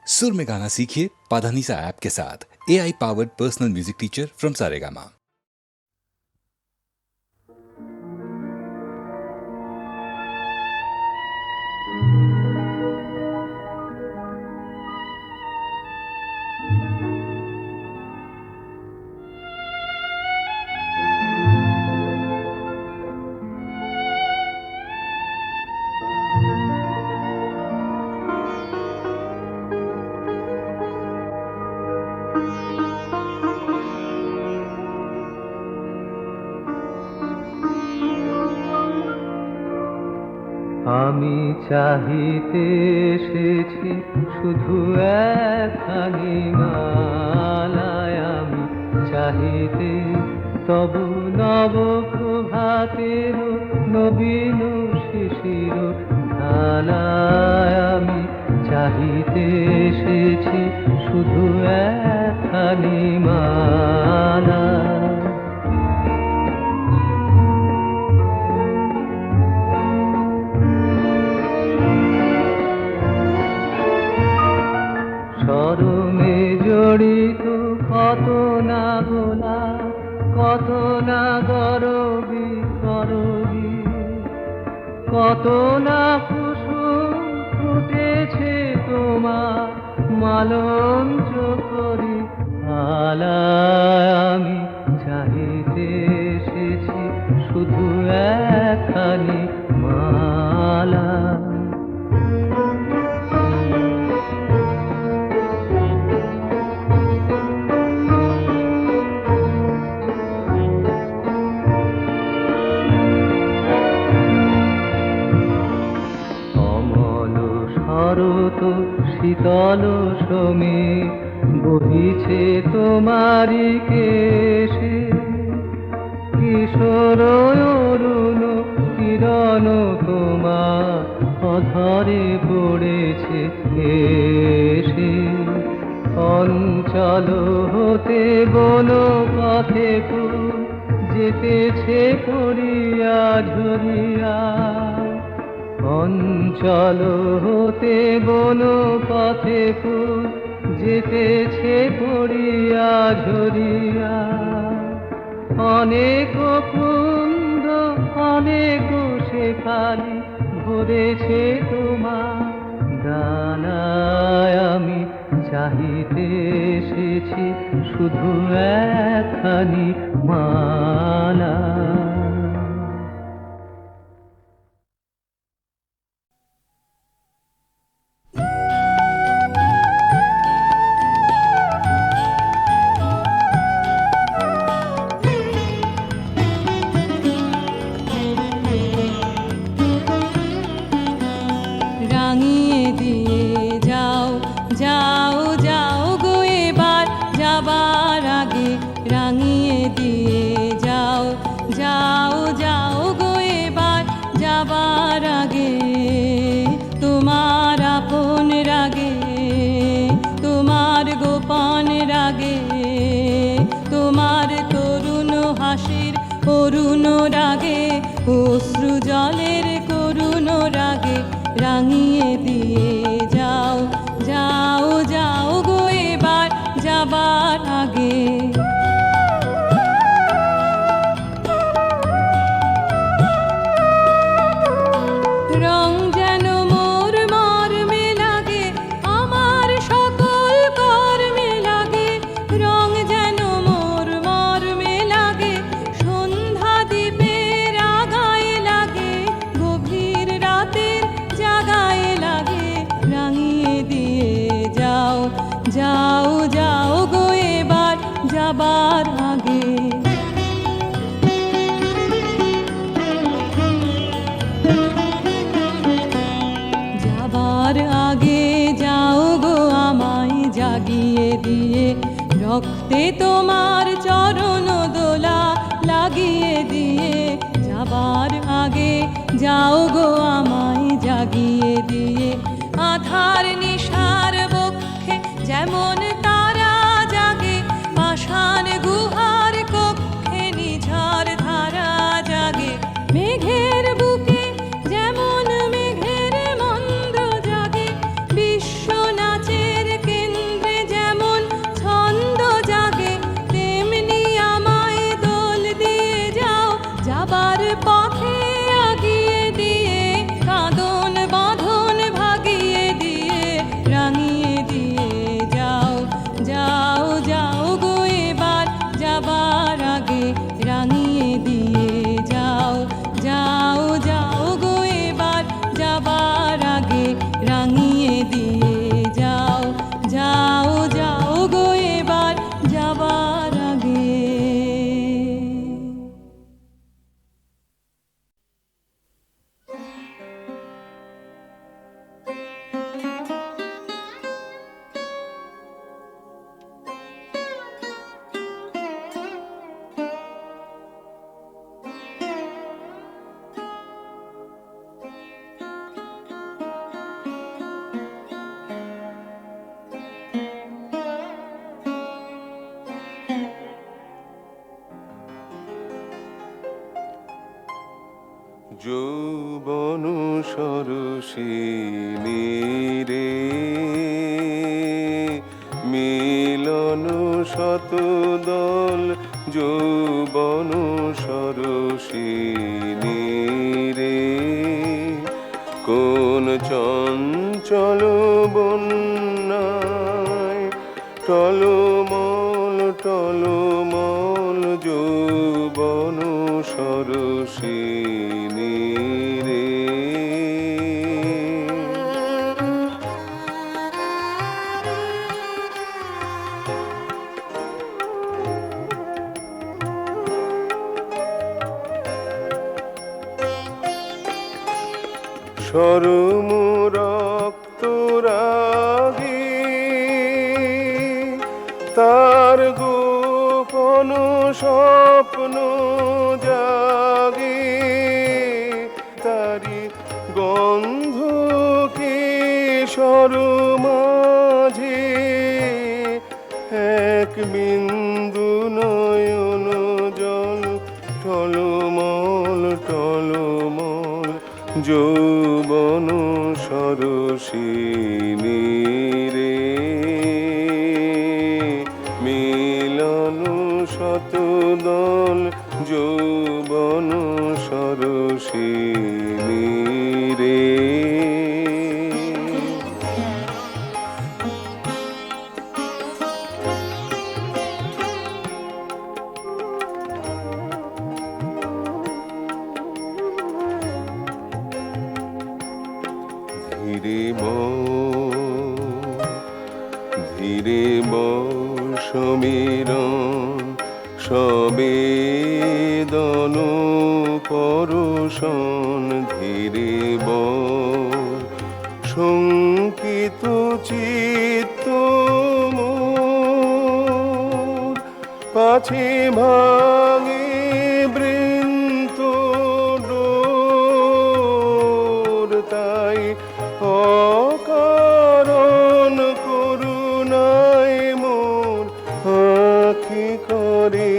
सुर में गाना सीखिए पाधानीसा ऐप के साथ। AI powered personal music teacher from Saregama. আমি চাহিতে এসেছি শুধু একখানি মালায়, আমি চাহিতে তবু নব প্রভাতের নবীন শিশির ধালায়, আমি চাহিতে এসেছি শুধু একখানি মালা। শরমে জড়িত কত না গোলা, কত না গরবি গরবি, কত না কুসুম ফুটেছে তোমার মালঞ্চ করি আলায়, আমি চাহিতে এসেছি শুধু একখানি মালা। শরৎ শীতল সমীর বহিছে তোমারি কেশে, কিশোর অরুণ কিরণ তোমার অধরে পড়েছে এসে। অঞ্চল হতে বন পথে ফুল যেতেছে পড়িয়া ঝরিয়া, অঞ্চল হতে বন পথে ফুল যেতেছে পড়িয়া ঝরিয়া। অনেক কুন্দ অনেক শেফালি ভরেছে তোমার ডানায়, আমি চাহিতে এসেছি শুধু একখানি মালা। যাও যাও গো এবার যাবার আগে, রাঙিয়ে দিয়ে যাও যাও যাও গো এবার যাবার আগে। তোমার আপন রাগে, তোমার গোপন রাগে, তোমার তরুণ হাসির করুণ রাগে, অশ্রু জলের করুণ রাগে রাঙিয়ে দিয়ে যাও যাও যাও গো এবার যাবার আগে। রং যেন মোর মর্মে লাগে, আমার সকল কর্মে লাগে, রং যেন মোর মর্মে লাগে, সন্ধ্যা দ্বীপের আগায় লাগে, গভীর রাতের জাগায় লাগে, রাঙিয়ে দিয়ে যাও যাও যাও গো এবার যাবার আগে। যাবার আগে যাও গো আমায় জাগিয়ে দিয়ে, রক্তে তোমার চরণ দোলা লাগিয়ে দিয়ে। যাবার আগে যাও গো আমায় জাগিয়ে দিয়ে, আধার নিশার বক্ষে যেমন তারা জাগে, পাষাণ গুহার কক্ষে নিঝার ধারা জাগে, মেঘের বুকে যেমন মেঘের মন্দ্র জাগে, বিশ্ব নাচের রাঙিয়ে দিয়ে যাও যাও যাও গো এবার যাবার আগে রাঙিয়ে দিয়ে যাও যাও যাও গো এবার যাবার আগে রাঙিয়ে দিয়ে যাও যাও যাও গো এবার যাবার আগে। যৌবন সরসিনী রে মিলন শতদল যৌবন সরসিনী রে কোন চঞ্চল বন্যায় টলমল টলমল যৌবন সরসিনী রে সরম রক্ত রাগী তার গোপন স্বপ্ন জাগে তারি গন্ধ কিশোর মাঝে এক বিন্দু নয়ন জল টলমল টলমল যৌবন সরসিনী রে মিলন শতদল যৌবন সরসিনী রে ধীরে সমীরণ সবেদন পরশন ধীরে শঙ্কিত চিত্ত মোর পাছে ভাঙে বৃন্ত ডোর তাই অকারণ করুণায় মোর আঁখি করে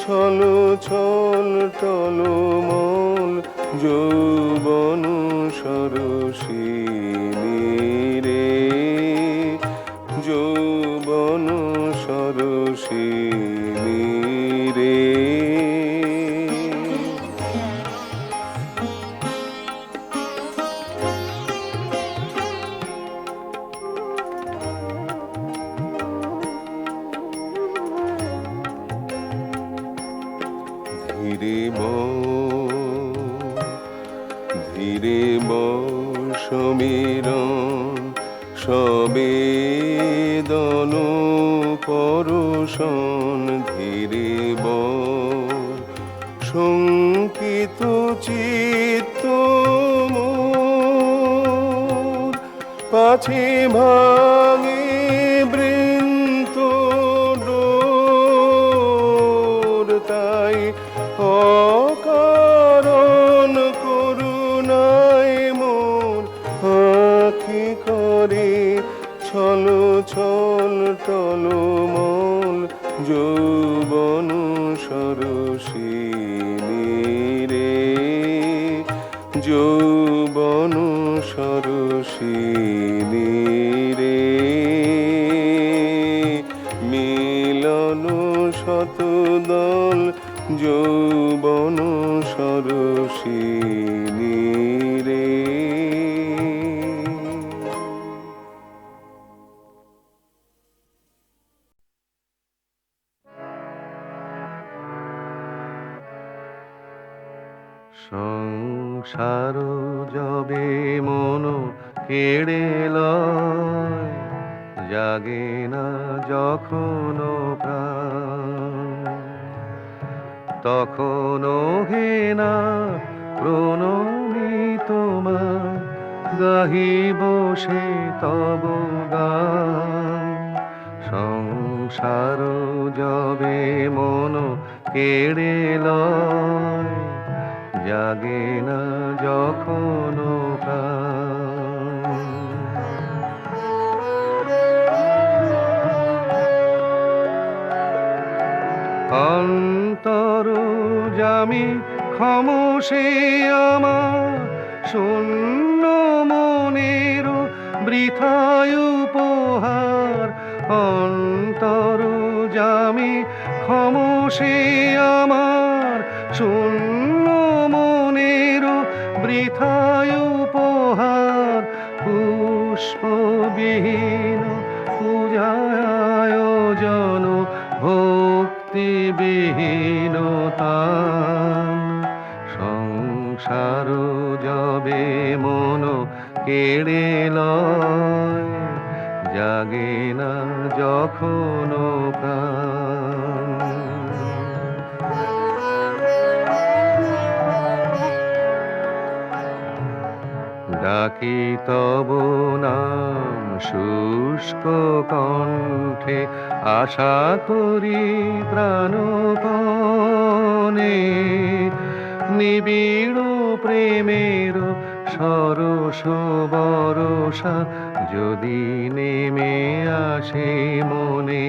ছল ছল টলমল যৌবন সরসিনী রে যৌবন সরসিনী রে ধীরে সমীরণ সবেদন পরশন ধীরে শঙ্কিত চিত্ত মোর পাছে ভাঙে বৃন্ত ডোর তাই অকারণ করুণায় মোর আঁখি করে ছল ছল টলমল যৌবন সরসিনী রে যৌবন সরসিনী রে মিলন শতদল যৌবন সরসিনী রে সংসার যবে মন কেড়ে লয়, জাগে না যখন প্রাণ, তখনও হে না প্রণমী তোমার, গাহিব সে তব গান। সংসার যবে মন কেড়ে লয়, জাগে না যখন প্রাণ। অন্তর জামি ক্ষমসে আমার, শূন্য মনের বৃথায় উপহার। অন্তর জামি ক্ষমসে আমার, শূন্য মনের বৃথায় উপহার। পুষ্পবিহীন পূজায় আয়োজন, ভক্তিবিহীনতা। সংসার যবে মন কেড়ে লয়, জাগে না যখন প্রাণ। ডাকি তব নাম শুষ্ক কণ্ঠে, আশা করি প্রাণপণে। নিবিড় প্রেমের সরস বরষা যদি নেমে আসে মনে।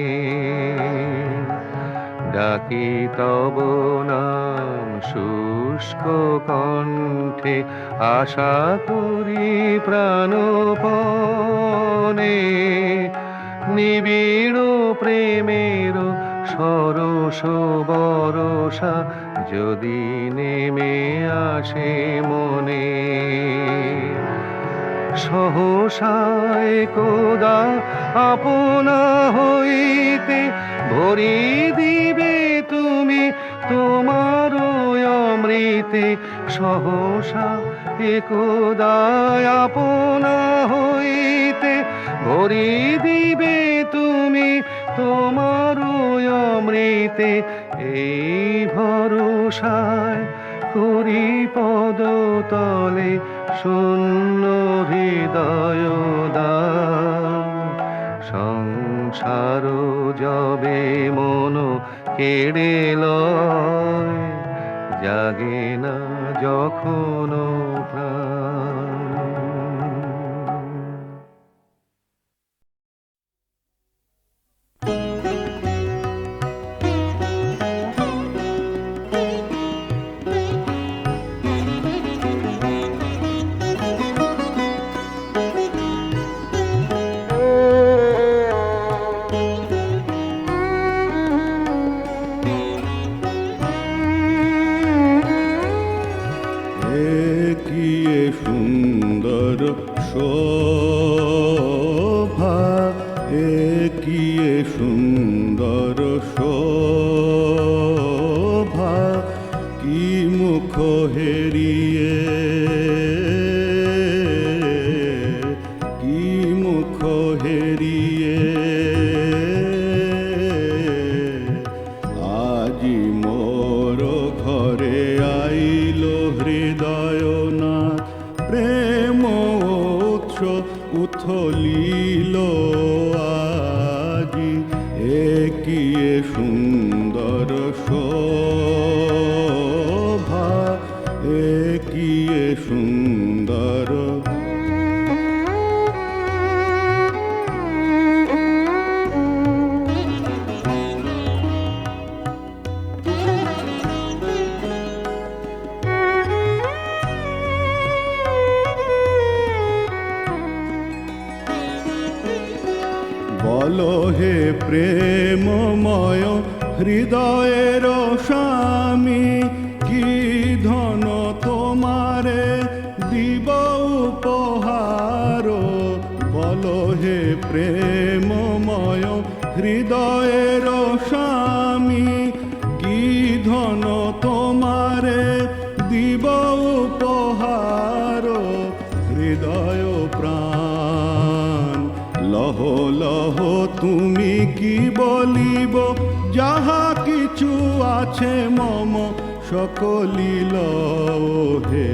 ডাকি তব নাম শুষ্ক কণ্ঠে, আশা করি প্রাণপণে। নিবিড় প্রেমের সরস বরষা যদি নেমে আসে মনে। সহসায় কোদা আপনা হইতে ভরি দিবে তুমি তোমার অমৃতে। সহসা একদা আপনা হইতে ভরি দিবে তুমি তোমার অমৃতে। এই ভরসায় করি পদতলে শূন্য হৃদয় দান। সংসার যবে মন কেড়ে লয়, জাগে না যখন প্রাণ। সুন্দর শোভা, একিয়ে সুন্দর শোভা, কি মুখ হেরিয়ে, কি মুখ হেরিয়ে আজি মোর ঘরে আইল হৃদয়নাথ। প্রেম উৎস উথলিল আজি, একিয়ে সুন্দর শোভা, একিয়ে সুন্দর। বলো হে প্রেমময় হৃদয়ের স্বামী, কি ধন তোমারে দিব উপহার। বলো হে প্রেমময় হৃদয়ের স্বামী, কি ধন তোমারে দিব লহ তুমি কি বলিব, যাহা কিছু আছে মম সকলি লও হে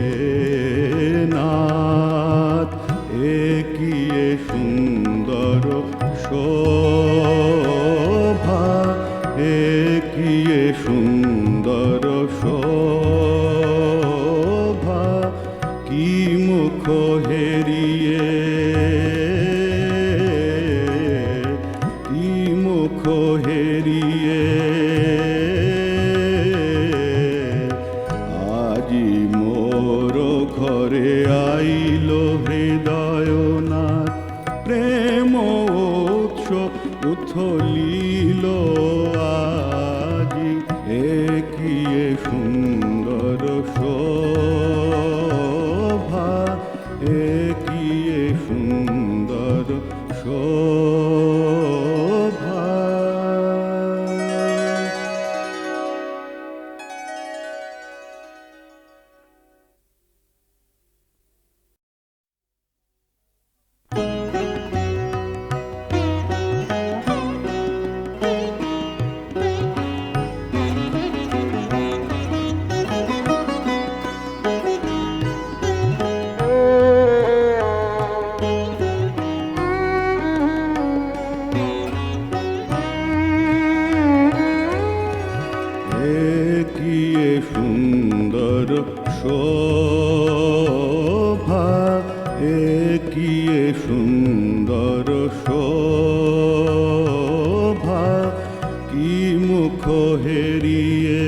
নাথ। এ কি এ সুন্দর শোভা, এ কি এ সুন্দর শোভা, কি মুখ হেরিয়ে, কি মুখ হেরিয়ে আজি মোর ঘরে আইল হৃদয়নাথ। প্রেম উৎস উথলিল আজি, এ কি এ সুন্দর শোভা, এ কি এ সুন্দর শোভা। কি এ সুন্দর শোভা, এ কি এ সুন্দর শোভা, কি মুখ হেরিয়ে,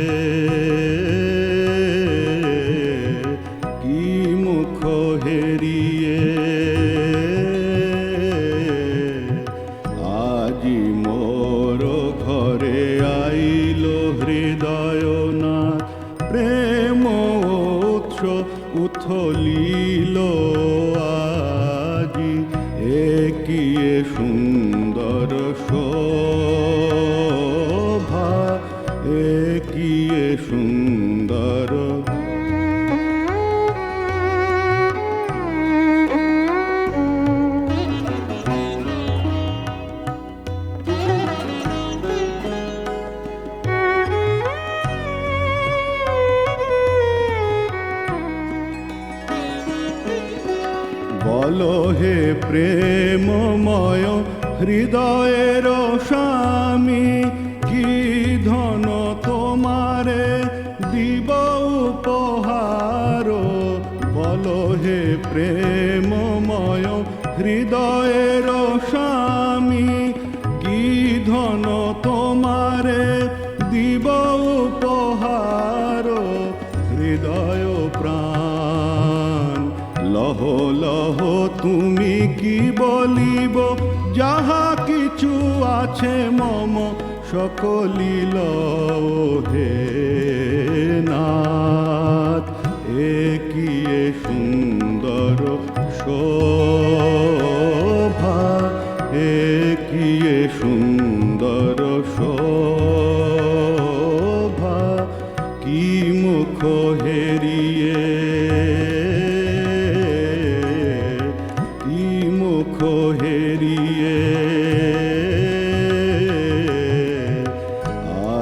কি মুখ হেরিয়ে আজি মোর ঘরে আইল হৃদয়নাথ। প্রেম উৎস উথলিল আজি, এ কি এ সুন্দর শোভা, এ কি এ সুন্দর। বলো হে প্রেমময় হৃদয়ের স্বামী, কি ধন তোমারে দিব উপহার। বলো হে প্রেমময় হৃদয়ের স্বামী, কি ধন তোমারে দিব উপহার। হৃদয় প্রাণ লহ লহ তুমি কি বলিব, যাহা কিছু আছে মম সকলি লও হে নাথ। এ কি এ সুন্দর শোভা, এ কি এ সুন্দর শোভা, কি মুখ হেরিয়ে, কি মুখ হেরিয়ে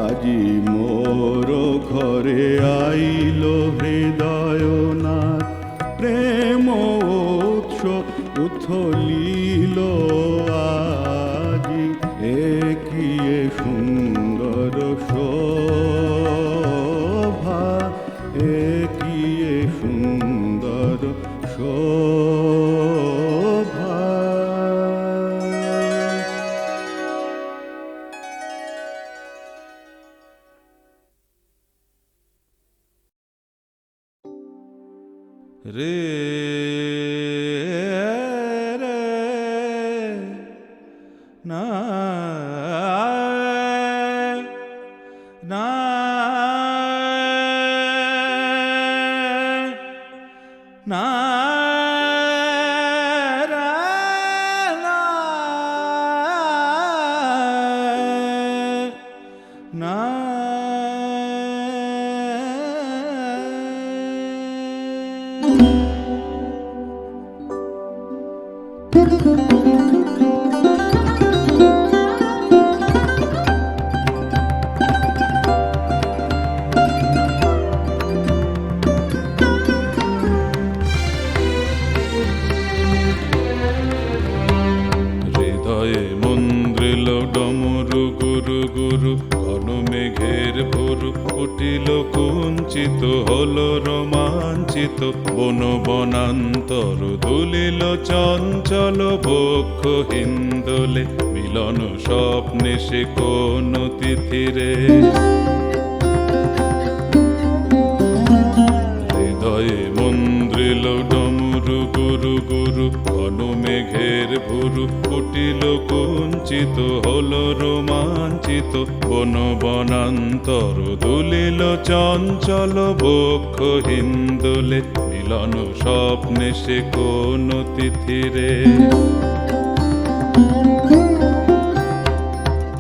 আজি মোর ঘরে আইল হৃদয়নাথ। প্রেম উৎস উথলিল আজি, এ কি এ সুন্দর শোভা, এ কি এ সুন্দর শোভা। রে রে না না না না এলো ডমরু গুরু গুরু, ঘন মেঘের ভুরু উঠিল কুঞ্চিত, হলো রোমাঞ্চিত বন বনান্তর, দুলিল চঞ্চল বক্ষ হিন্দোলে, মিলন স্বপ্নে সে কোন তিথিরে। হৃদয়ে মন্দ্রিল ডমরু গুরু গুরু, ঘন মেঘের ভুরু উঠিল কুঞ্চিত, হলো রোমাঞ্চিত বন বনান্তর, দুলিল চঞ্চল বক্ষ হিন্দোলে, মিলন স্বপ্নে সে কোন তিথিরে।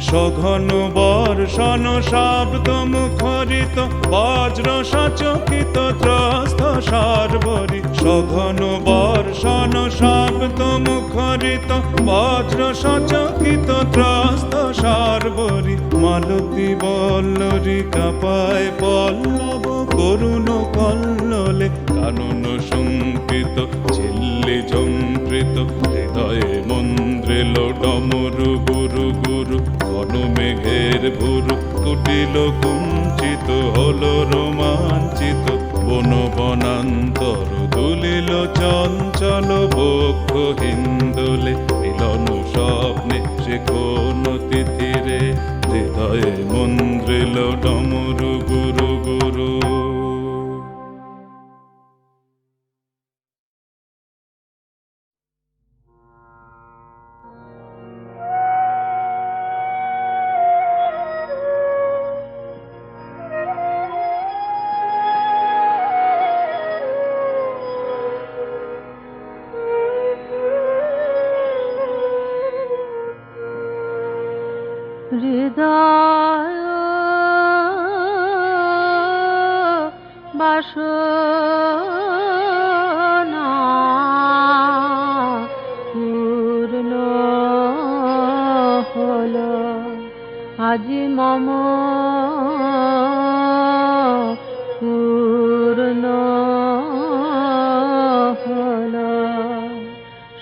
সঘন বর্ষণ শব্দ মুখরিত, বজ্র সচকিত ত্রস্ত সার্বরী। সঘন বর্ষণ শব্দ মুখরিত, বজ্র সচকিত ত্রস্ত সার্বরী। মালতী বল্লরী কাপায় পল্লব করুণ কল্লোলে, কানন শঙ্কিত ঝিল্লি ঝঙ্কৃত, হৃদয়ে মন্দ্রিল ডমরু গুরু গুরু, ঘন মেঘের ভুরু কুটিল কুঞ্চিত, হলো রোমাঞ্চিত বন বনান্তর, দুলিল চঞ্চল বক্ষ হিন্দোলে, মিলন স্বপ্নে সে কোন তিথিরে। হৃদয়ে মন্দ্রিল ডমরু গুরু গুরু। হৃদয় বাসনা পূর্ণ হলো, আজি মম পূর্ণ হলো।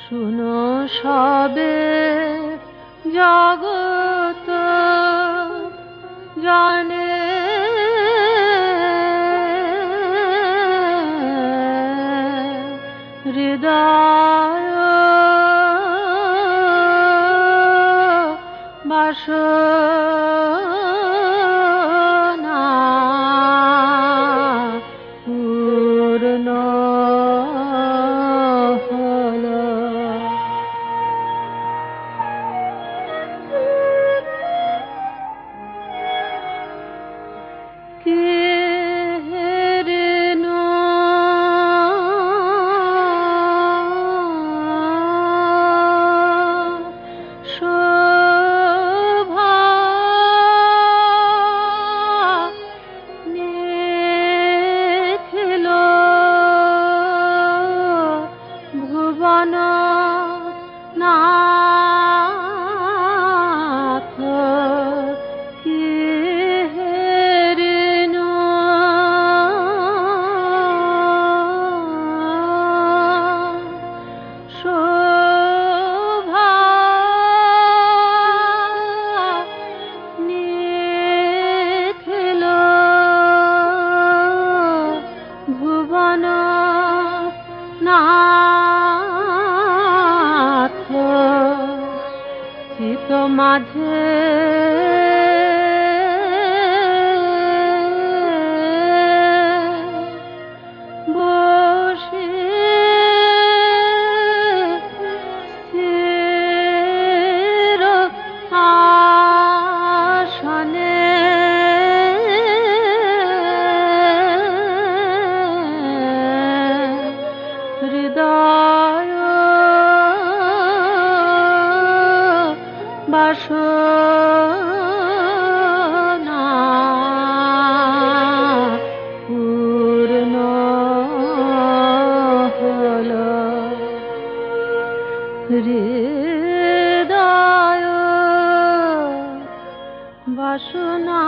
শুনো সবে জগৎ জানে, হৃদয় বাসনা পূর্ণ হলো। মাঝে বসে স্থির আসনে হৃদয় বাসনা পূর্ণ হলো। হৃদয় বাসনা